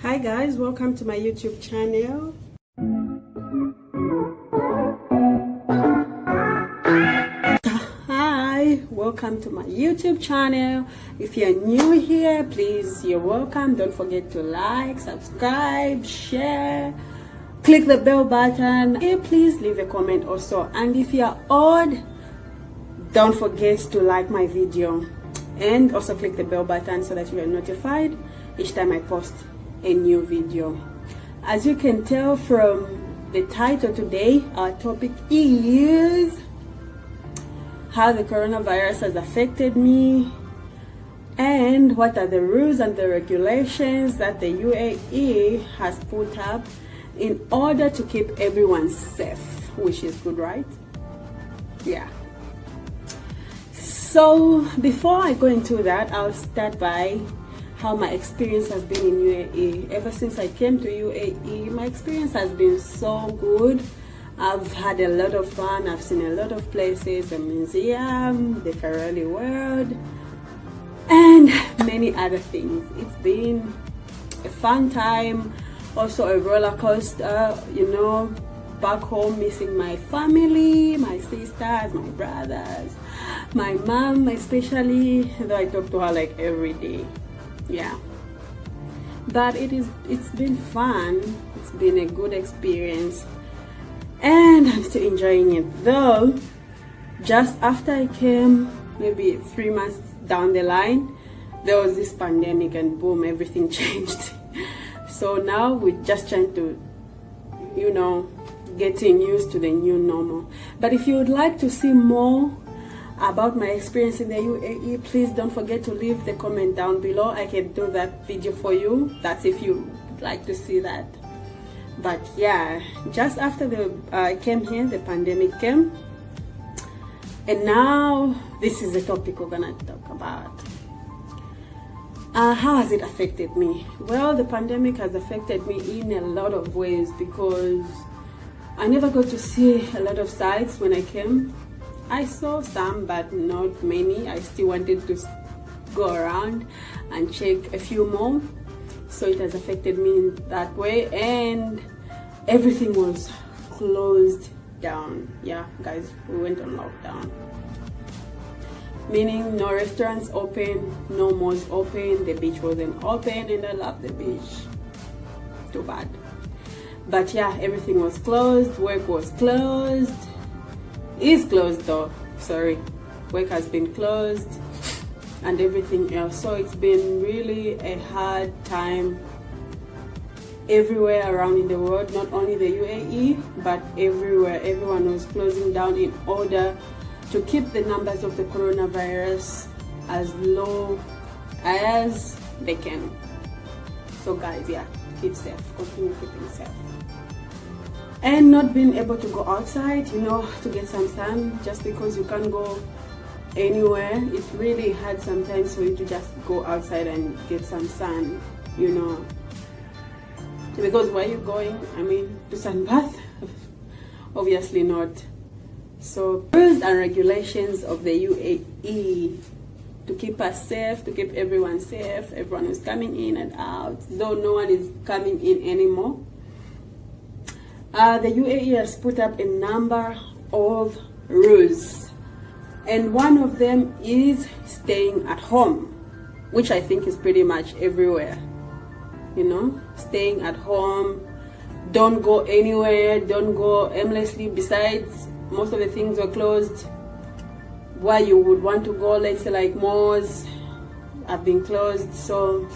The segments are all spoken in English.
Hi guys, welcome to my YouTube channel. Hi, welcome to my YouTube channel. If you're new here, please, you're welcome. Don't forget to like, subscribe, share, click the bell button. Please leave a comment also. And if you're odd, don't forget to like my video and also click the bell button so that you are notified each time I post a new video. As you can tell from the title today, our topic is how the coronavirus has affected me and what are the rules and the regulations that the UAE has put up in order to keep everyone safe, which is good, right? Yeah. So before I go into that, I'll start by how my experience has been in UAE. Ever since I came to UAE, my experience has been so good. I've had a lot of fun. I've seen a lot of places, the museum, the Ferrari world, and many other things. It's been a fun time, also a roller coaster, back home missing my family, my sisters, my brothers, my mom especially, though I talk to her like every day. Yeah, but it's been fun. It's been a good experience and I'm still enjoying it, though just after I came, maybe 3 months down the line, there was this pandemic and boom, everything changed. So now we're just trying to getting used to the new normal. But if you would like to see more about my experience in the UAE, please don't forget to leave the comment down below. I can do that video for you. That's if you would like to see that. But yeah, just after I came here, the pandemic came, and now this is the topic we're gonna talk about. How has it affected me? Well, the pandemic has affected me in a lot of ways because I never got to see a lot of sites when I came. I saw some, but not many. I still wanted to go around and check a few more. So it has affected me in that way, and everything was closed down. Yeah, guys, we went on lockdown. Meaning no restaurants open, no malls open, the beach wasn't open, and I love the beach. Too bad. But yeah, everything was closed, work was closed. Is closed though, sorry. Work has been closed and everything else. So it's been really a hard time everywhere around in the world, not only the UAE, but everywhere. Everyone was closing down in order to keep the numbers of the coronavirus as low as they can. So guys, yeah, keep safe, continue keeping safe. And not being able to go outside, to get some sun, just because you can't go anywhere. It's really hard sometimes for you to just go outside and get some sun, Because where you going? To sunbath? Obviously not. So rules and regulations of the UAE to keep us safe, to keep everyone safe. Everyone is coming in and out, though no one is coming in anymore. The UAE has put up a number of rules, and one of them is staying at home, which I think is pretty much everywhere. Staying at home, don't go anywhere, don't go aimlessly. Besides, most of the things were closed. Where you would want to go, let's say like malls, have been closed. So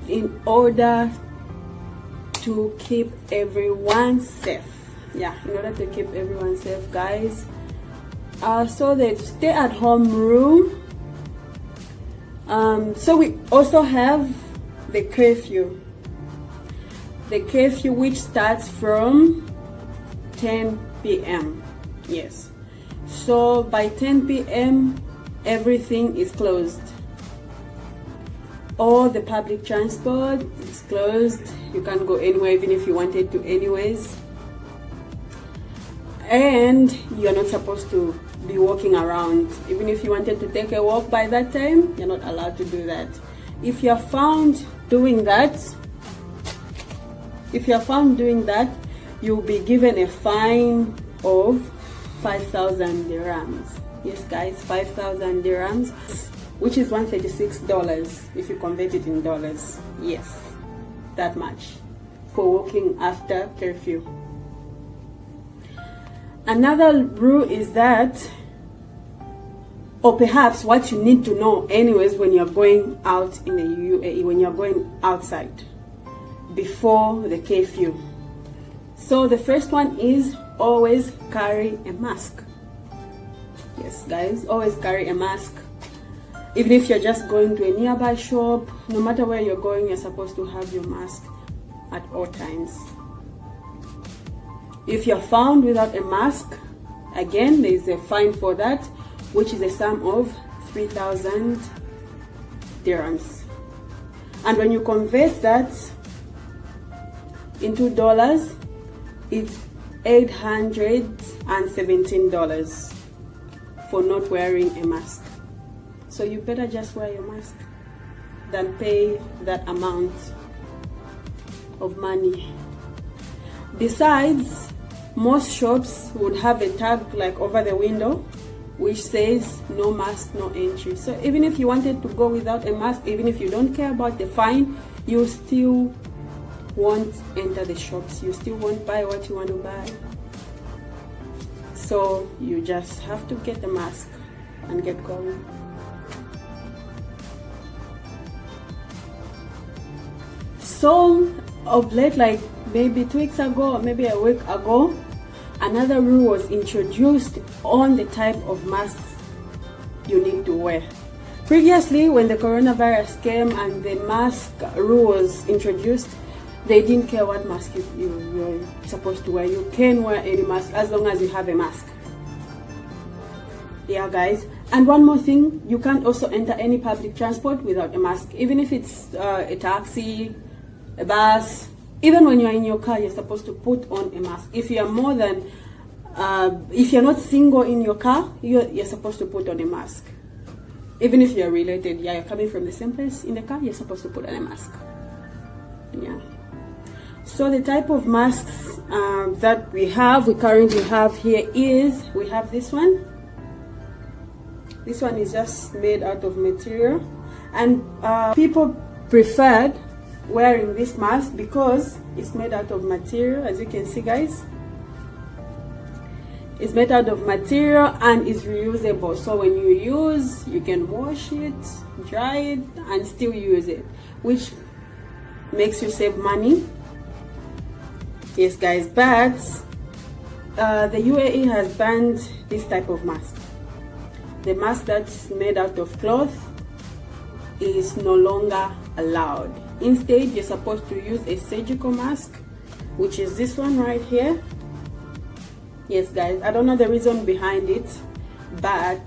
in order to keep everyone safe, guys, so the stay at home rule, so we also have the curfew which starts from 10 p.m. Yes, so by 10 p.m. everything is closed. All the public transport is closed. You can't go anywhere even if you wanted to anyways. And you're not supposed to be walking around. Even if you wanted to take a walk by that time, you're not allowed to do that. If you're found doing that, you'll be given a fine of 5,000 dirhams. Yes guys, 5,000 dirhams, which is $136 if you convert it in dollars. Yes, that much for walking after curfew. Another rule is that, or perhaps what you need to know anyways when you're going out in the UAE, when you're going outside before the curfew. So the first one is always carry a mask. Yes guys, always carry a mask. Even if you're just going to a nearby shop, no matter where you're going, you're supposed to have your mask at all times. If you're found without a mask, again, there's a fine for that, which is a sum of 3,000 dirhams. And when you convert that into dollars, it's $817 for not wearing a mask. So you better just wear your mask than pay that amount of money. Besides, most shops would have a tag like over the window which says no mask, no entry. So even if you wanted to go without a mask, even if you don't care about the fine, you still won't enter the shops. You still won't buy what you want to buy. So you just have to get the mask and get going. So of late, like maybe 2 weeks ago or maybe a week ago, another rule was introduced on the type of masks you need to wear. Previously, when the coronavirus came and the mask rule was introduced, they didn't care what mask you're supposed to wear. You can wear any mask as long as you have a mask. Yeah guys, and one more thing, you can't also enter any public transport without a mask. Even if it's a taxi, a bus, even when you're in your car, you're supposed to put on a mask. If you're more than, if you're not single in your car, you're supposed to put on a mask. Even if you're related, yeah, you're coming from the same place in the car, you're supposed to put on a mask. Yeah. So the type of masks that we currently have here is, we have this one. This one is just made out of material, and people preferred wearing this mask because it's made out of material. As you can see guys, it's made out of material and is reusable. So when you use, you can wash it, dry it, and still use it, which makes you save money. Yes guys, but the UAE has banned this type of mask. The mask that's made out of cloth is no longer allowed. Instead, you're supposed to use a surgical mask, which is this one right here. Yes guys, I don't know the reason behind it, but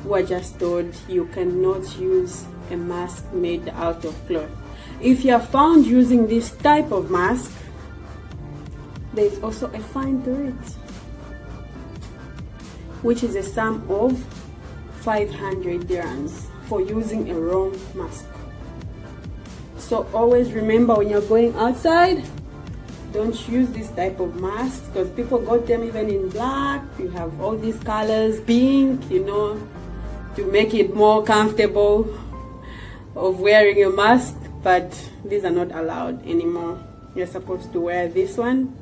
we're just told you cannot use a mask made out of cloth. If you're found using this type of mask, there's also a fine to it, which is a sum of 500 dirhams for using a wrong mask. So always remember, when you're going outside, don't use this type of mask, because people got them even in black. You have all these colors, pink, you know, to make it more comfortable of wearing a mask, but these are not allowed anymore. You're supposed to wear this one,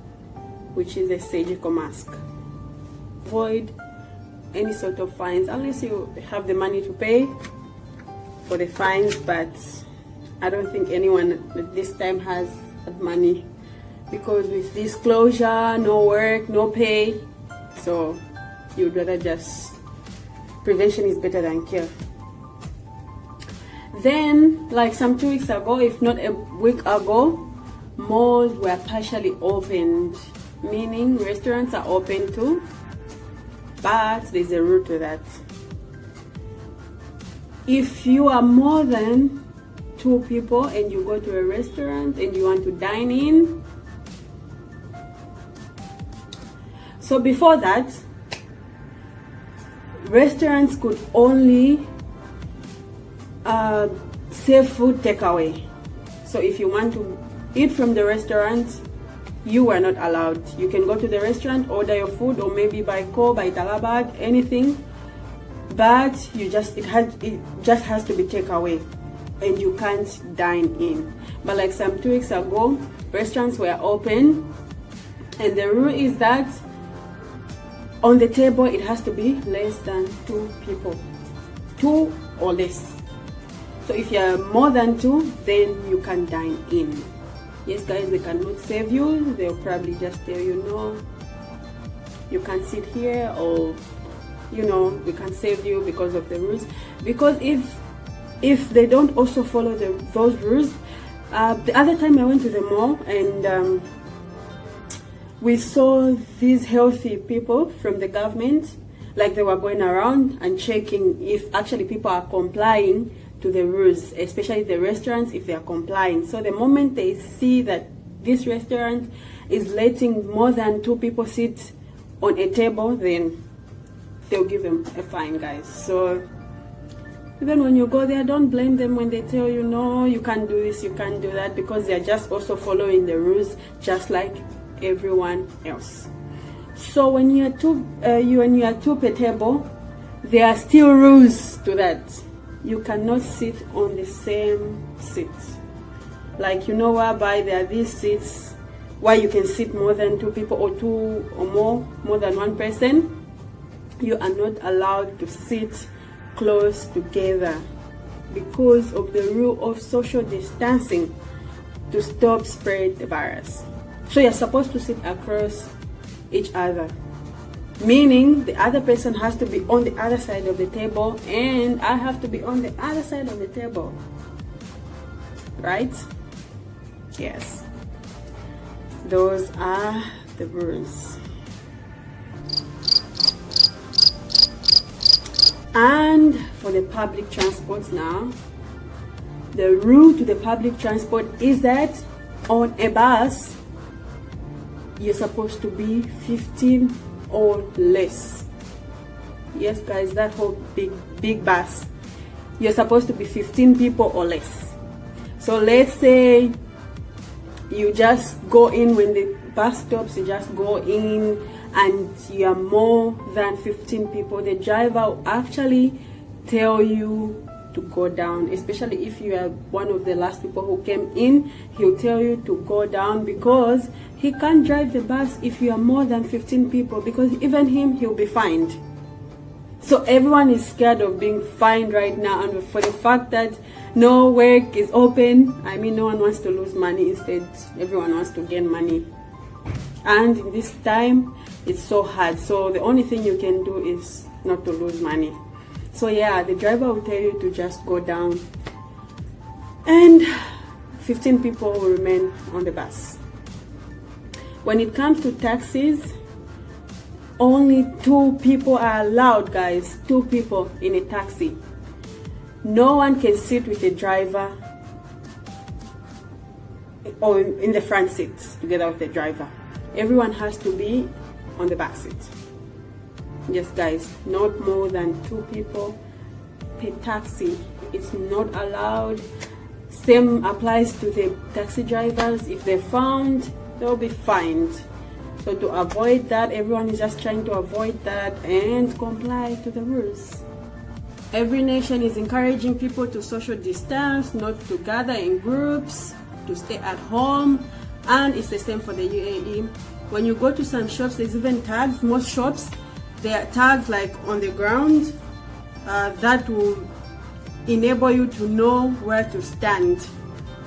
which is a surgical mask. Avoid any sort of fines unless you have the money to pay for the fines, but I don't think anyone at this time has that money, because with this closure, no work, no pay, so you'd rather just, prevention is better than cure. Then, like some 2 weeks ago, if not a week ago, malls were partially opened, meaning restaurants are open too, but there's a rule to that. If you are more than 2 people and you go to a restaurant and you want to dine in, so before that, restaurants could only serve food takeaway. So if you want to eat from the restaurant, you are not allowed. You can go to the restaurant, order your food, or maybe by call, by talabag, anything, but it just has to be takeaway, and you can't dine in. But like some 2 weeks ago, restaurants were open, and the rule is that on the table it has to be less than 2 people, 2 or less. So if you are more than 2, then you can dine in. Yes guys, they cannot save you. They'll probably just tell you, no, you can't sit here, or you know, we can't save you because of the rules. Because if they don't also follow those rules, the other time I went to the mall, and we saw these healthy people from the government, like they were going around and checking if actually people are complying to the rules, especially the restaurants, if they are complying. So the moment they see that this restaurant is letting more than 2 people sit on a table, then they'll give them a fine, guys. So even when you go there, don't blame them when they tell you, no, you can't do this, you can't do that, because they're just also following the rules just like everyone else. So when you are 2 per table, there are still rules to that. You cannot sit on the same seat. Like, you know, whereby there are these seats where you can sit more than 2 people, or 2 or more than 1 person. You are not allowed to sit close together because of the rule of social distancing to stop spread the virus. So you're supposed to sit across each other, meaning the other person has to be on the other side of the table, and I have to be on the other side of the table, right? Yes, those are the rules. And for the public transport now, the rule to the public transport is that on a bus, you're supposed to be 15 or less. Yes guys, that whole big bus, you're supposed to be 15 people or less. So let's say you just go in when the bus stops, you just go in and you are more than 15 people, the driver will actually tell you to go down. Especially if you are one of the last people who came in, he'll tell you to go down, because he can't drive the bus if you are more than 15 people, because even him, he'll be fined. So everyone is scared of being fined right now, and for the fact that no work is open, I mean, no one wants to lose money. Instead, everyone wants to gain money, and in this time it's so hard. So the only thing you can do is not to lose money. So yeah, the driver will tell you to just go down, and 15 people will remain on the bus. When it comes to taxis, only 2 people are allowed, guys. 2 people in a taxi. No one can sit with a driver or in the front seat together with the driver. Everyone has to be on the back seat. Yes guys, not more than 2 people per taxi. It's not allowed. Same applies to the taxi drivers. If they're found, they'll be fined. So to avoid that, everyone is just trying to avoid that and comply to the rules. Every nation is encouraging people to social distance, not to gather in groups, to stay at home, and it's the same for the UAE. When you go to some shops, there's even tags. Most shops, there are tags like on the ground that will enable you to know where to stand.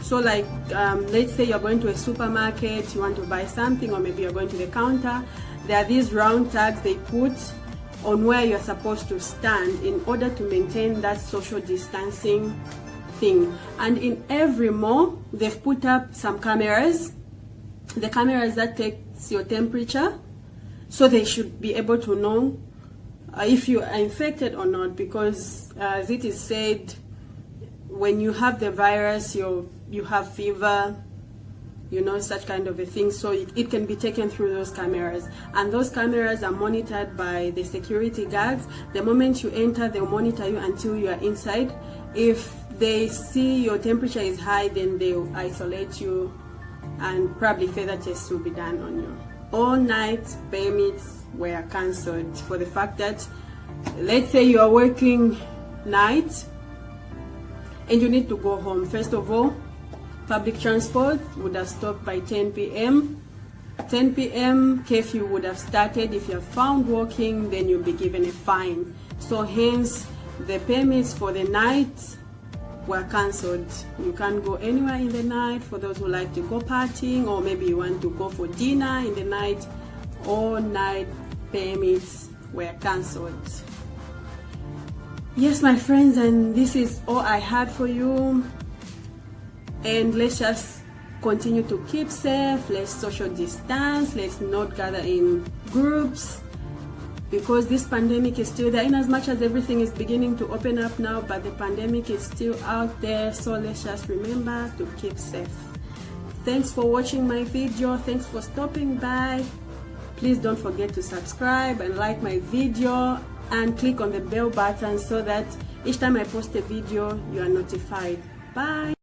So like let's say you're going to a supermarket, you want to buy something, or maybe you're going to the counter, there are these round tags they put on where you're supposed to stand in order to maintain that social distancing thing. And in every mall, they've put up some cameras, the cameras that takes your temperature, so they should be able to know if you are infected or not, because as it is said, when you have the virus, you have fever, you know, such kind of a thing. So it can be taken through those cameras, and those cameras are monitored by the security guards. The moment you enter, they'll monitor you until you are inside. If they see your temperature is high, then they'll isolate you, and probably further tests will be done on you. All night permits were cancelled for the fact that, let's say you are working night and you need to go home. First of all, public transport would have stopped by 10 p.m. 10 p.m. curfew would have started. If you're found walking, then you'll be given a fine. So hence, the permits for the night were cancelled. You can't go anywhere in the night. For those who like to go partying, or maybe you want to go for dinner in the night, all night permits were cancelled. Yes, my friends, and this is all I had for you. And let's just continue to keep safe. Let's social distance. Let's not gather in groups, because this pandemic is still there. In as much as everything is beginning to open up now, but the pandemic is still out there. So let's just remember to keep safe. Thanks for watching my video. Thanks for stopping by. Please don't forget to subscribe and like my video, and click on the bell button so that each time I post a video, you are notified. Bye.